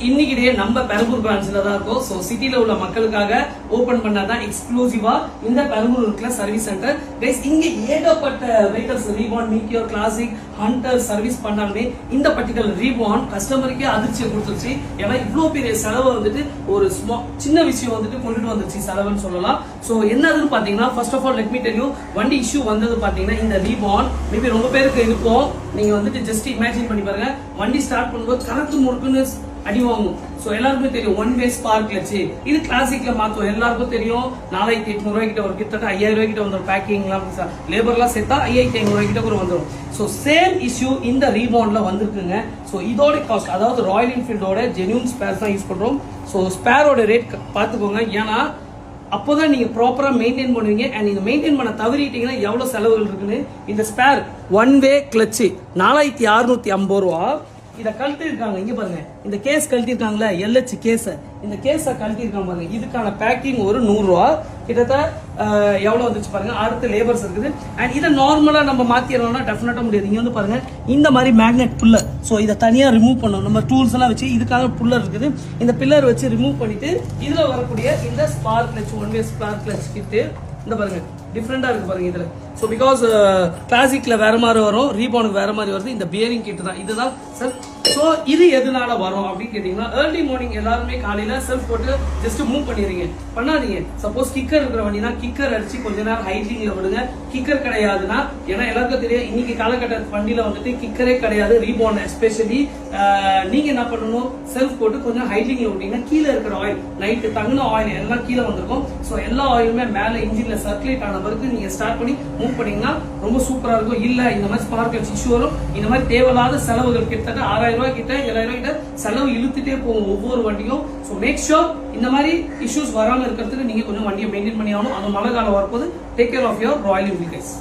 இன்னைக்கு டே நம்ம பெரம்பூர் பிரான்ச்ல தான் இருக்கோம். சோ சிட்டில உள்ள மக்களுக்காக ஓபன் பண்ணாதான் எக்ஸ்க்ளூசிவா இந்த பெரம்பூர் இருக்கிற சர்வீஸ் சென்டர். கைஸ் இங்க ஏகப்பட்ட வெஹிக்கல்ஸ் ரீபான், மீட்டியோர், கிளாசிக், ஹண்டர் சர்வீஸ் பண்ணாலுமே இந்த பர்டிகுலர் ரீபான் கஸ்டமருக்கே அதிர்ச்சியை கொடுத்துருச்சு. ஏன்னா இவ்வளவு பெரிய செலவை வந்துட்டு ஒரு சின்ன விஷயம் வந்துட்டு கொண்டுட்டு வந்துருச்சு செலவுன்னு சொல்லலாம். சோ என்னதுன்னு பாத்தீங்கன்னா, first of all let me tell you, வண்டி இஷ்யூ வந்தது பாத்தீங்கன்னா இந்த ரீபான் மேபி ரொம்ப பேருக்கு இருக்கும். நீங்க வந்துட்டு ஜஸ்ட் இமேஜின் பண்ணி பாருங்க, வண்டி ஸ்டார்ட் பண்ணும்போது கணக்கு முறுக்குன்னு அடி வாங்கும். சோ எல்லாருக்கும் தெரியும் ஒன் வே ஸ்பார்க் கிளட்ச். இது கிளாசிக்ல மாத்தோம், எல்லாருக்கும் தெரியும். 4800 ரூபாய் கிட்ட ஒரு கிட்டத்தட்ட 5000 ரூபாய் கிட்ட வந்துடும். பேக்கிங் லேபர் எல்லாம் சேர்த்தா 5500 ரூபாய் கிட்ட கூட வந்துடும். சோ சேம் இஷ்யூ இந்த ரீபான்ல வந்திருக்குங்க. சோ இதோட காஸ்ட், அதாவது ராயல் என்ஃபீல்டோட ஜென்யூன் ஸ்பேர்ஸ் தான் யூஸ் பண்றோம். சோ ஸ்பேரோட ரேட் பாத்துக்கோங்க, ஏன்னா அப்போதான் நீங்க ப்ராப்பரா மெயின்டைன் பண்ணுவீங்க. அண்ட் இந்த மெயின்டைன் பண்ண தவறிட்டீங்கன்னா எவ்வளவு செலவுகள் இருக்குன்னு. இந்த ஸ்பேர் ஒன் வே கிளட்ச் 4650 ரூபா. இத கழட்டி இருக்காங்க, இங்க பாருங்க, இந்த கேஸ் கழட்டி இருக்காங்களா, LH கேஸ், இந்த கேஸ கழட்டி இருக்காங்க பாருங்க. இதுக்கான பேக்கிங் ஒரு 100 ரூபா கிட்டத்தட்ட எவ்வளவு வந்துச்சு பாருங்க. அடுத்த லேபர்ஸ் இருக்குது. அண்ட் இதை நார்மலா நம்ம மாத்திரணும்னா டெஃபினட்டா முடியாது. இங்க வந்து பாருங்க, இந்த மாதிரி மேக்னெட் புல்லர். சோ இதை தனியா ரிமூவ் பண்ணணும். நம்ம டூல்ஸ் எல்லாம் வச்சு இதுக்காக புல்லர் இருக்குது. இந்த பில்லர் வச்சு ரிமூவ் பண்ணிட்டு இதுல வரக்கூடிய இந்த spark clutch, one way spark clutch கிட்டு இந்த பாருங்க டிஃப்ரெண்டா இருக்கு பாருங்க இதுல. சோ பிகாஸ் கிளாசிக்ல வேற மாதிரி வரும், ரீபானுக்கு வேற மாதிரி வருது. இந்த பியரிங் கிட் தான் இதுதான் சார். சோ இது எதனால வரும் அப்படின்னு கேட்டீங்கன்னா, ஏர்லி மார்னிங் எல்லாருமே காலையில செல்ஃப் போட்டு ஜஸ்ட் மூவ் பண்ணிடுறீங்க, பண்ணாதீங்க. சப்போஸ் கிக்கர் இருக்கிற வண்டினா கிக்கர் அடிச்சு கொஞ்ச நேரம் ஹைட்லிங்ல விடுங்க. கிக்கர் கிடையாதுன்னா, ஏன்னா எல்லாருக்கும் தெரியும் இன்னைக்கு காலகட்ட வண்டியில வந்துட்டு கிக்கரே கிடையாது ரீபான் எஸ்பெஷலி. நீங்க என்ன பண்ணணும், செல்ஃப் போட்டு கொஞ்சம் ஹைட்லிங்ல விட்டீங்கன்னா கீழே இருக்கிற ஆயில், நைட்டு தங்கின ஆயில் எல்லாம் கீழே வந்திருக்கும். சோ எல்லா ஆயிலுமே மேல இன்ஜின்ல சர்க்குலேட் ஆன பிறகு நீங்க ஸ்டார்ட் பண்ணி மூவ் பண்ணீங்கன்னா ரொம்ப சூப்பரா இருக்கும். இல்ல இந்த மாதிரி ஸ்பார்க் கிளட்ச் இஷ்யூ வரும். இந்த மாதிரி தேவையில்லாத செலவுகள் கிட்டத்தட்ட 6000 ரூபாய் கிட்ட 7000 ரூபாய் கிட்ட செலவு இழுத்துட்டே போகும் ஒவ்வொரு வண்டியும். சோ மேக் ஷூர் இந்த மாதிரி இஷ்யூஸ் வராம இருக்கிறதுக்கு நீங்க கொஞ்சம் வண்டியை மெயின்டைன் பண்ணி ஆகணும். அது மழை காலம் வரப்போது take care of your Royal Enfield guys.